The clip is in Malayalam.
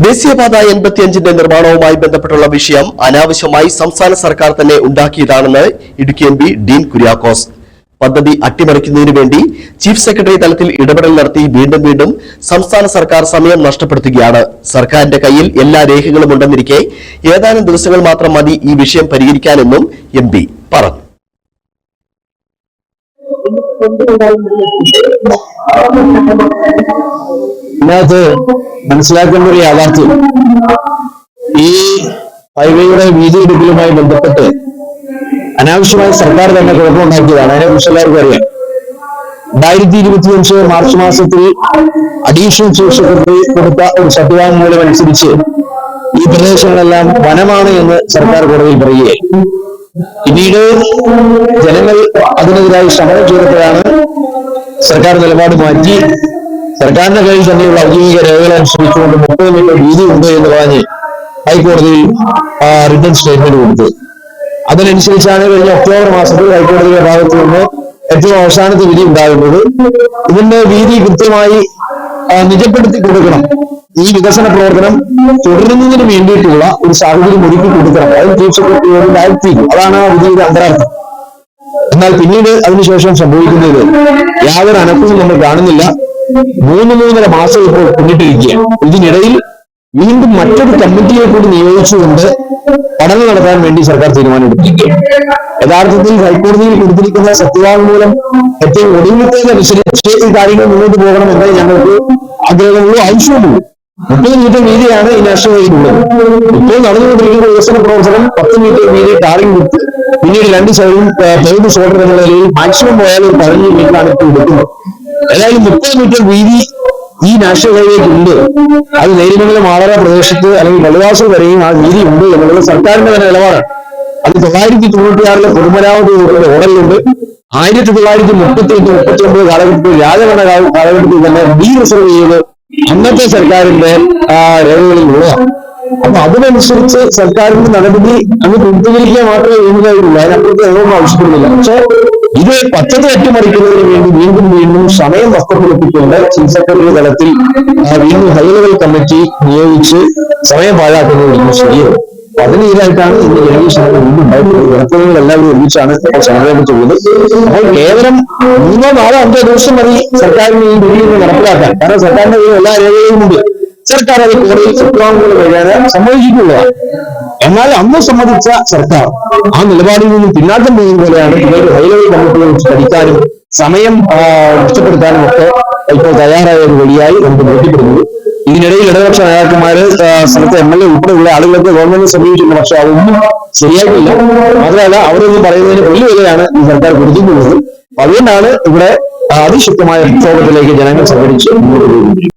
ദേശീയപാത 85ന്റെ നിർമ്മാണവുമായി ബന്ധപ്പെട്ടുള്ള വിഷയം അനാവശ്യമായി സംസ്ഥാന സർക്കാർ തന്നെ ഉണ്ടാക്കിയതാണെന്ന് ഇടുക്കി എംപി ഡീൻ കുര്യാക്കോസ്. പദ്ധതി അട്ടിമറിക്കുന്നതിനു വേണ്ടി ചീഫ് സെക്രട്ടറി തലത്തിൽ ഇടപെടൽ നടത്തി വീണ്ടും സംസ്ഥാന സർക്കാർ സമയം നഷ്ടപ്പെടുത്തുകയാണ്. സർക്കാരിന്റെ കയ്യിൽ എല്ലാ രേഖകളും ഉണ്ടെന്നിരിക്കെ ഏതാനും ദിവസങ്ങൾ മാത്രം മതി ഈ വിഷയം പരിഹരിക്കാനെന്നും എംപി പറഞ്ഞു. ഇതിനകത്ത് മനസ്സിലാക്കേണ്ട ഒരു യാഥാർത്ഥ്യം, ഈ ഹൈവേയുടെ വീതിയെടുക്കലുമായി ബന്ധപ്പെട്ട് അനാവശ്യമായി സർക്കാർ തന്നെ കുഴപ്പമുണ്ടാക്കിയതാണ്. അതിനെക്കുറിച്ച് എല്ലാവർക്കും അറിയാം. 2025 മാർച്ച് മാസത്തിൽ അഡീഷണൽ ചീഫ് സെക്രട്ടറി കൊടുത്ത ഒരു സത്യവാങ്മൂലം അനുസരിച്ച് ഈ പ്രദേശങ്ങളെല്ലാം വനമാണ് എന്ന് സർക്കാർ കോടതിയിൽ പറയുകയായി. പിന്നീട് ജനങ്ങൾ അതിനെതിരായി ശ്രമം ചെയ്തപ്പോഴാണ് സർക്കാർ നിലപാട് മാറ്റി സർക്കാരിന്റെ കയ്യിൽ തന്നെയുള്ള ഔദ്യോഗിക രേഖകൾ അനുസരിച്ചുകൊണ്ട് 30 മീറ്റർ വീതി ഉണ്ട് എന്ന് പറഞ്ഞ് ഹൈക്കോടതിയിൽ റിട്ടൺ സ്റ്റേറ്റ്മെന്റ് കൊടുത്തത്. അതിനനുസരിച്ചാണ് കഴിഞ്ഞ ഒക്ടോബർ മാസത്തിൽ ഹൈക്കോടതിയുടെ ഭാഗത്ത് നിന്ന് ഏറ്റവും അവസാനത്തെ വിധി ഉണ്ടാകുന്നത്. ഇതിന്റെ വീതി കൃത്യമായി നിജപ്പെടുത്തി കൊടുക്കണം, ഈ വികസന പ്രവർത്തനം തുടരുന്നതിന് വേണ്ടിയിട്ടുള്ള ഒരു സാഹചര്യം ഒരുക്കി കൊടുക്കണം, അത് ചീഫ് സെക്രട്ടറിയോട് ഡയറക്റ്റ്. അതാണ് ആ വിധിയുടെ അന്തരാർത്ഥം. എന്നാൽ പിന്നീട് അതിനുശേഷം സംഭവിക്കുന്നത് യാതൊരു അനക്കവും നമ്മൾ കാണുന്നില്ല. 3.5 മാസം ഇപ്പോൾ പിന്നിട്ടിരിക്കുകയാണ്. ഇതിനിടയിൽ വീണ്ടും മറ്റൊരു കമ്മിറ്റിയെ കൂടി നിയോഗിച്ചുകൊണ്ട് പഠനം നടത്താൻ വേണ്ടി സർക്കാർ തീരുമാനമെടുത്തിരിക്കുകയാണ്. യഥാർത്ഥത്തിൽ ഹൈക്കോടതിയിൽ കൊടുത്തിരിക്കുന്ന സത്യവാങ്മൂലം ഏറ്റവും ഒടുങ്ങത്തേക്കനുസരിച്ച് ഈ കാര്യങ്ങൾ മുന്നോട്ട് പോകണമെന്നേ ഞങ്ങൾക്ക് ആഗ്രഹമുള്ളൂ, ആവശ്യമുള്ളൂ. 30 മീറ്റർ വീതിയാണ് ഈ നാഷണൽ ഹൈവേയിലുള്ളത്. ഇപ്പോൾ നടന്നുകൊണ്ടിരിക്കുന്ന വികസന പ്രവർത്തനം 10 മീറ്റർ വീതി ടാറിംഗ് കൊടുത്ത് പിന്നീട് 2 സൈഡും പേയ്ഡ് ഷോൾഡർ എന്ന നിലയിൽ മാക്സിമം പോയാൽ ഒരു 15 മീറ്ററാണ് ഇപ്പോൾ എടുക്കുന്നത്. ഏതായാലും 30 മീറ്റർ വീതി ഈ നാഷണൽ ഹൈവേക്ക് ഉണ്ട്. അത് നേരിമംഗലം മാളറ പ്രദേശത്ത് അല്ലെങ്കിൽ വലുവാസൽ വരെയും ആ വീതി ഉണ്ട് എന്നുള്ളത് സർക്കാരിന്റെ തന്നെ നിലപാടാണ്. അത് 1996 പൊതുമരാമത്ത് വകുപ്പിന്റെ ഓർഡറിലുണ്ട്. 1938-39 കാലഘട്ടത്തിൽ രാജഭരണ കാലഘട്ടത്തിൽ തന്നെ റിസർവ് ചെയ്ത് അന്നത്തെ സർക്കാരിന്റെ രേഖകളിൽ ഉള്ളതാണ്. അപ്പൊ അതിനനുസരിച്ച് സർക്കാരിന്റെ നടപടി അങ്ങ് പൂർത്തീകരിക്കുക മാത്രമേ ചെയ്യുന്നതായിട്ടുള്ളൂ. അതിനപ്പുറത്ത് ഞങ്ങളൊന്നും ആവശ്യപ്പെടുന്നില്ല. പക്ഷെ ഇത് പദ്ധതി അട്ടിമറിക്കുന്നതിന് വേണ്ടി വീണ്ടും സമയം നഷ്ടപ്പെടുത്തിക്കൊണ്ട് ചീഫ് സെക്രട്ടറി തലത്തിൽ വീണ്ടും ഹൈ ലെവൽ കമ്മിറ്റി നിയോഗിച്ച് സമയം പാഴാക്കുന്നത് ശരിയല്ല. അതിനെതിരായിട്ടാണ് ഇന്ന് ജനകീയ ശ്രമം വീണ്ടും ഉണ്ടായിട്ടുള്ളത്. ജനപ്രതിനിധികൾ എല്ലാവരും ഒരുമിച്ചാണ് ഇപ്പോൾ സമരം ചെയ്യുന്നത്. അപ്പോൾ കേവലം 3, 4, 5 ദിവസം മതി സർക്കാരിന് ഈ വിധി നടപ്പിലാക്കാൻ. കാരണം സർക്കാരിന്റെ കയ്യിൽ എല്ലാ രേഖകളും ഉണ്ട്. സർക്കാർ അത് കോടതിയിൽ സത്യവാങ്മൂലം എഴുതാൻ സമ്മതിച്ചിട്ടുള്ളതാണ്. എന്നാൽ അന്ന് സമ്മതിച്ച സർക്കാർ ആ നിലപാടിൽ നിന്നും പിന്നാക്കം പോകുന്ന പോലെയാണ് പിന്നീട് ഹൈ ലെവൽ കമ്മിറ്റിയെ വെച്ച് പഠിക്കാനും സമയം നഷ്ടപ്പെടുത്താനും ഒക്കെ ഇപ്പോൾ തയ്യാറായത് വഴിയായി നമുക്ക് ബോധ്യപ്പെടുന്നത്. ഇതിനിടയിൽ ഇടതുപക്ഷ നേതാക്കന്മാര് സ്ഥലത്തെ MLA ഉൾപ്പെടെയുള്ള ആളുകളൊക്കെ ഗവൺമെന്റിനെ സമീപിച്ചിട്ടുണ്ട്. പക്ഷെ അതൊന്നും ശരിയായിട്ടില്ല. മാത്രമല്ല അവരൊന്നും പറയുന്നതിന് വെല്ലുവിളിയാണ് ഈ സർക്കാർ കൊടുത്തിട്ടുള്ളത്. അതുകൊണ്ടാണ് ഇവിടെ അതിശക്തമായ പ്രക്ഷോഭത്തിലേക്ക് ജനങ്ങൾ സംഘടിച്ച് മുന്നോട്ട് പോകുന്നത്.